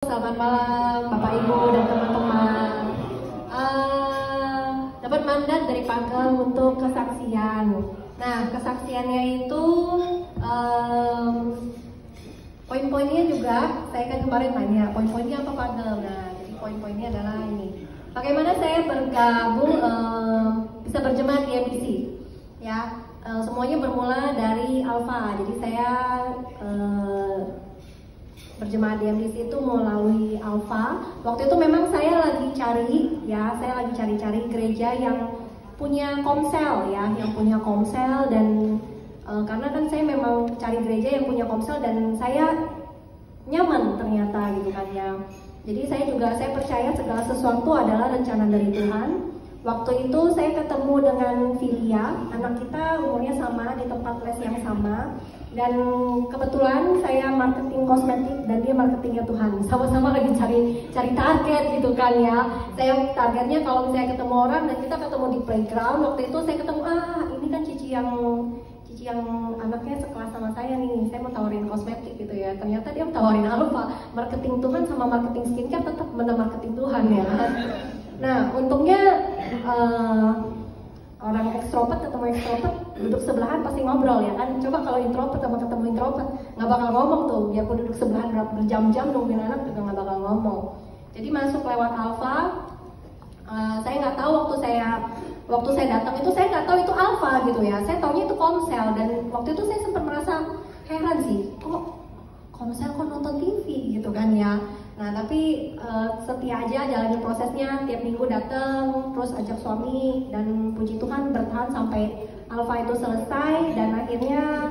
Selamat malam Bapak Ibu dan teman-teman. Dapat mandat dari Pagem untuk kesaksian. Nah, kesaksiannya itu poin-poinnya juga saya kan kemarin tanya poin-poinnya apa Pagem. Nah, jadi poin-poinnya adalah ini. Bagaimana saya bergabung bisa berjemaat di MBC? Ya, semuanya bermula dari Alpha. Jadi saya berjemaat di MDC itu melalui Alpha. Waktu itu memang saya lagi cari gereja yang punya komsel ya, yang punya komsel dan karena kan saya memang cari gereja yang punya komsel dan saya nyaman ternyata gitu kan ya. Jadi saya percaya segala sesuatu adalah rencana dari Tuhan. Waktu itu saya ketemu dengan Filia, anak kita umurnya sama di tempat les yang sama. Dan kebetulan saya marketing kosmetik dan dia marketingnya Tuhan. Sama-sama lagi cari target gitu kan ya. Saya targetnya kalau saya ketemu orang dan kita ketemu di playground. Waktu itu saya ketemu ini kan Cici yang anaknya sekelas sama saya nih. Saya mau tawarin kosmetik gitu ya. Ternyata dia tawarin Alpha. Marketing Tuhan sama marketing skincare tetap benar marketing Tuhan ya. Nah untungnya orang ekstrovert ketemu ekstrovert duduk sebelahan pasti ngobrol ya kan. Coba kalau introvert sama ketemu introvert nggak bakal ngomong tuh, biarpun duduk sebelahan berjam-jam nungguin anak juga nggak bakal ngomong. Jadi masuk lewat Alpha. Saya nggak tahu waktu saya datang itu saya nggak tahu itu Alpha gitu ya. Saya taunya itu komsel dan waktu itu saya sempat merasa heran sih, kok komsel kok nonton TV gitu kan ya. Nah tapi setia aja jalani prosesnya, tiap minggu datang, terus ajak suami dan puji Tuhan bertahan sampai Alpha itu selesai dan akhirnya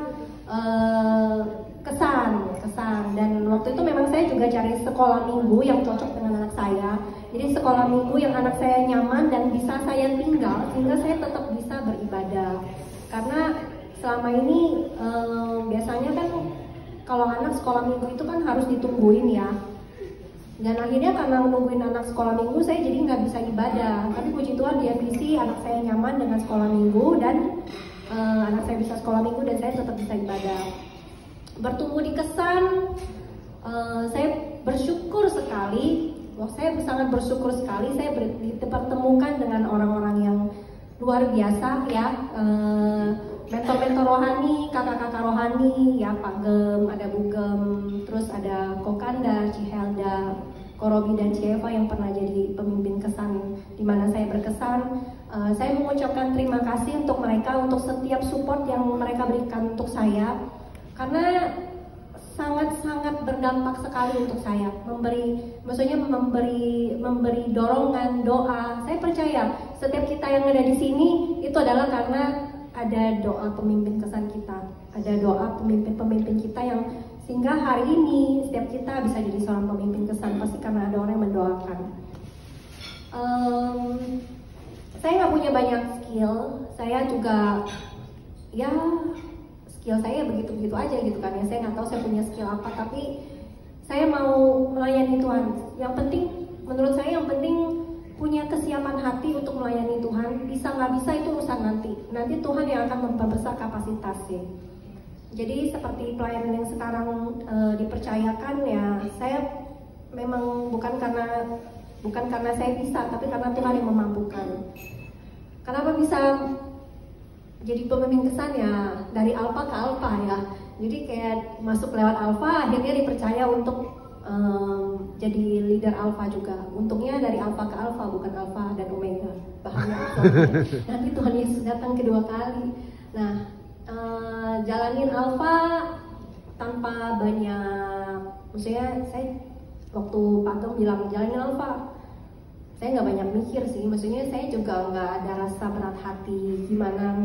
kesan dan waktu itu memang saya juga cari sekolah minggu yang cocok dengan anak saya. Jadi sekolah minggu yang anak saya nyaman dan bisa saya tinggal sehingga saya tetap bisa beribadah. Karena selama ini biasanya kan kalau anak sekolah minggu itu kan harus ditungguin ya. Dan akhirnya karena menungguin anak sekolah minggu saya jadi nggak bisa ibadah. Tapi puji Tuhan di MBC anak saya nyaman dengan sekolah minggu dan anak saya bisa sekolah minggu dan saya tetap bisa ibadah. Bertumbuh di kesan, saya bersyukur sekali. Saya sangat bersyukur sekali saya dipertemukan dengan orang-orang yang luar biasa ya. Mentor-mentor rohani, kakak-kakak rohani, ya Pagem, ada Bugem, terus ada Kokanda, Cihelda, Korobi dan Cieva yang pernah jadi pemimpin kesan di mana saya berkesan. Saya mengucapkan terima kasih untuk mereka untuk setiap support yang mereka berikan untuk saya karena sangat-sangat berdampak sekali untuk saya. Memberi dorongan, doa. Saya percaya setiap kita yang ada di sini itu adalah karena ada doa pemimpin kesan kita, ada doa pemimpin-pemimpin kita yang sehingga hari ini setiap kita bisa jadi seorang pemimpin kesan pasti karena ada orang yang mendoakan. Saya nggak punya banyak skill, saya juga ya skill saya begitu-begitu aja gitu kan ya. Saya nggak tahu saya punya skill apa, tapi saya mau melayani Tuhan. Yang penting menurut saya yang penting punya kesiapan hati untuk melayani Tuhan. Bisa nggak bisa itu urusan nanti Tuhan yang akan memperbesar kapasitasnya. Jadi seperti pelayanan yang sekarang dipercayakan ya, saya memang bukan karena saya bisa, tapi karena Tuhan yang memampukan. Kenapa bisa jadi pemimpin kesan ya dari Alpha ke Alpha ya. Jadi kayak masuk lewat Alpha akhirnya dipercaya untuk jadi leader Alpha juga. Untungnya dari Alpha ke Alpha, bukan Alpha dan Omega. Bahaya. Nanti Tuhan Yesus datang kedua kali. Nah, jalanin Alpha tanpa banyak. Maksudnya saya waktu Pagem bilang jalanin Alpha, saya nggak banyak mikir sih. Maksudnya saya juga nggak ada rasa berat hati gimana,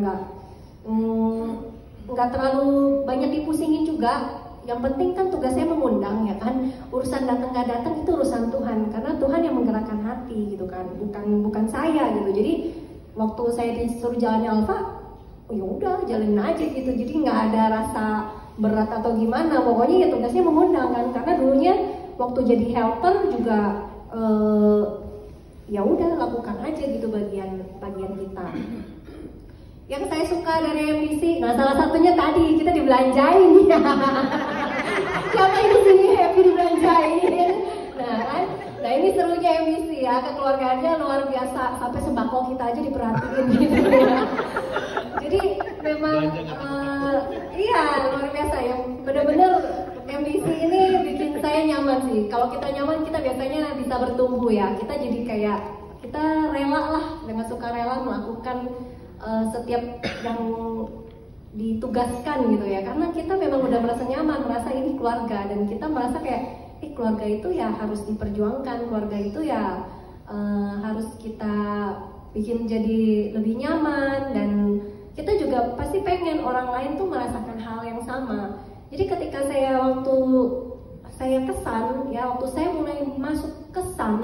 nggak terlalu banyak dipusingin juga. Yang penting kan tugas saya mengundang ya kan, urusan datang nggak datang itu urusan Tuhan karena Tuhan yang menggerakkan hati gitu kan, bukan saya gitu. Jadi waktu saya disuruh jalannya Alpha, ya udah jalanin aja gitu. Jadi nggak ada rasa berat atau gimana, pokoknya ya tugasnya mengundang kan. Karena dulunya waktu jadi helper juga ya udah lakukan aja gitu bagian kita. Yang saya suka dari MBC, nah salah satunya tadi kita dibelanjain. Siapa yang di sini happy dibelanjain? serunya MBC ya, kekeluargaannya luar biasa, sampai sembako kita aja diperhatiin gitu ya. Jadi memang iya luar biasa ya, bener-bener MBC ini bikin saya nyaman sih. Kalau kita nyaman, kita biasanya bisa bertumbuh ya. Kita jadi kayak, kita rela lah, dengan sukarela melakukan setiap yang ditugaskan gitu ya. Karena kita memang udah merasa nyaman, merasa ini keluarga, dan kita merasa kayak keluarga itu ya harus diperjuangkan, keluarga itu ya harus kita bikin jadi lebih nyaman, dan kita juga pasti pengen orang lain tuh merasakan hal yang sama. Jadi ketika waktu saya kesan ya, waktu saya mulai masuk kesan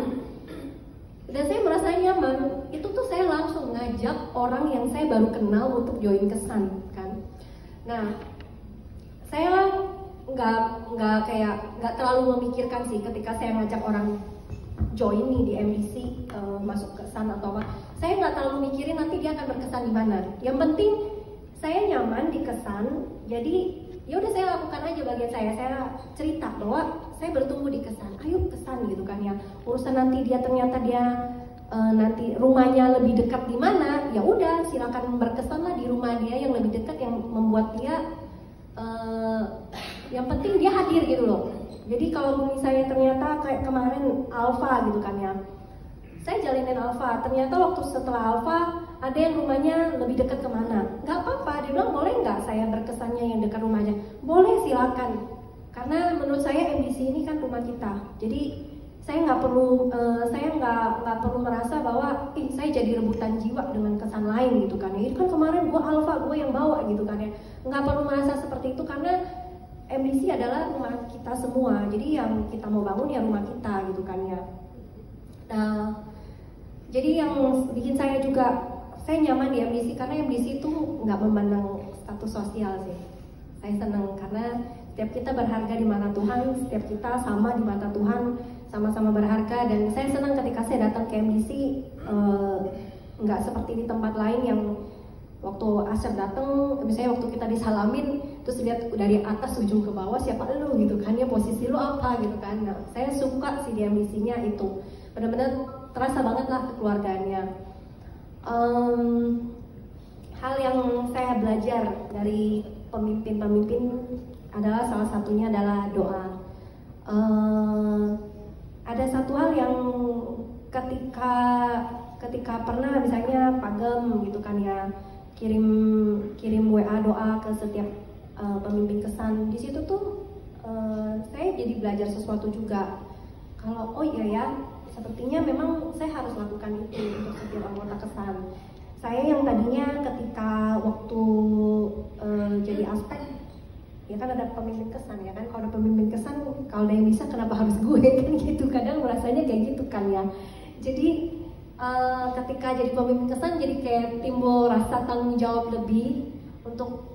dan saya merasa nyaman, itu tuh saya langsung ngajak orang yang saya baru kenal untuk join kesan kan. Nah, saya nggak terlalu memikirkan sih ketika saya ngajak orang join nih di MBC, masuk kesan atau apa. Saya nggak terlalu mikirin nanti dia akan berkesan di mana. Yang penting saya nyaman di kesan, jadi ya udah saya lakukan aja bagian saya cerita bahwa saya bertumbuh di kesan, ayo kesan gitu kan ya. Urusan nanti dia ternyata dia nanti rumahnya lebih dekat di mana, ya udah silakan berkesan lah di rumah dia yang lebih dekat, yang membuat dia yang penting dia hadir gitu loh. Jadi kalau misalnya ternyata kayak kemarin Alfa gitu kan ya, saya jalinin Alfa, ternyata waktu setelah Alfa ada yang rumahnya lebih dekat kemana, nggak apa-apa, dia bilang boleh nggak saya berkesannya yang dekat rumahnya, boleh silakan, karena menurut saya MBC ini kan rumah kita, jadi saya nggak perlu merasa bahwa saya jadi rebutan jiwa dengan kesan lain gitu kan ya. Itu kan kemarin gue Alfa, gue yang bawa gitu kan ya, nggak perlu merasa seperti itu, karena MBC adalah rumah kita semua, jadi yang kita mau bangun ya rumah kita gitu kan ya. Nah, jadi yang bikin saya nyaman di MBC, karena MBC itu nggak memandang status sosial sih. Saya senang karena setiap kita berharga di mata Tuhan, setiap kita sama di mata Tuhan, sama-sama berharga. Dan saya senang ketika saya datang ke MBC, nggak seperti di tempat lain yang waktu Asep datang, misalnya waktu kita disalamin, terus lihat dari atas ujung ke bawah siapa lu gitu kan ya, posisi lu apa gitu kan. Nah, saya suka sih di MBC-nya itu, benar-benar terasa banget lah kekeluargaannya. Hal yang saya belajar dari pemimpin-pemimpin adalah salah satunya adalah doa. Ada satu hal yang ketika pernah misalnya Pagem gitu kan ya, kirim WA doa ke setiap pemimpin kesan, di situ tuh saya jadi belajar sesuatu juga. Kalau oh iya ya, sepertinya memang saya harus lakukan itu untuk setiap anggota kesan. Saya yang tadinya ketika waktu jadi aspek, ya kan ada pemimpin kesan ya kan, kalau ada pemimpin kesan, kalau ada yang bisa kenapa harus gue kan gitu, kadang rasanya kayak gitu kan ya. Jadi ketika jadi pemimpin kesan, jadi kayak timbul rasa tanggung jawab lebih untuk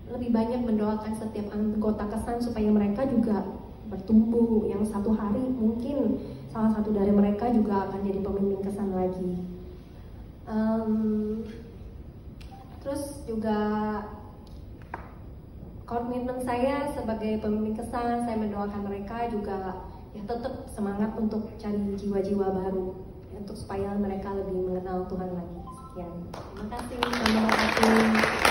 lebih banyak mendoakan setiap anggota kesan supaya mereka juga bertumbuh, yang satu hari mungkin salah satu dari mereka juga akan jadi pemimpin kesan lagi. Terus juga komitmen saya sebagai pemimpin kesan, saya mendoakan mereka juga ya tetap semangat untuk cari jiwa-jiwa baru, untuk supaya mereka lebih mengenal Tuhan lagi. Sekian. Terima kasih.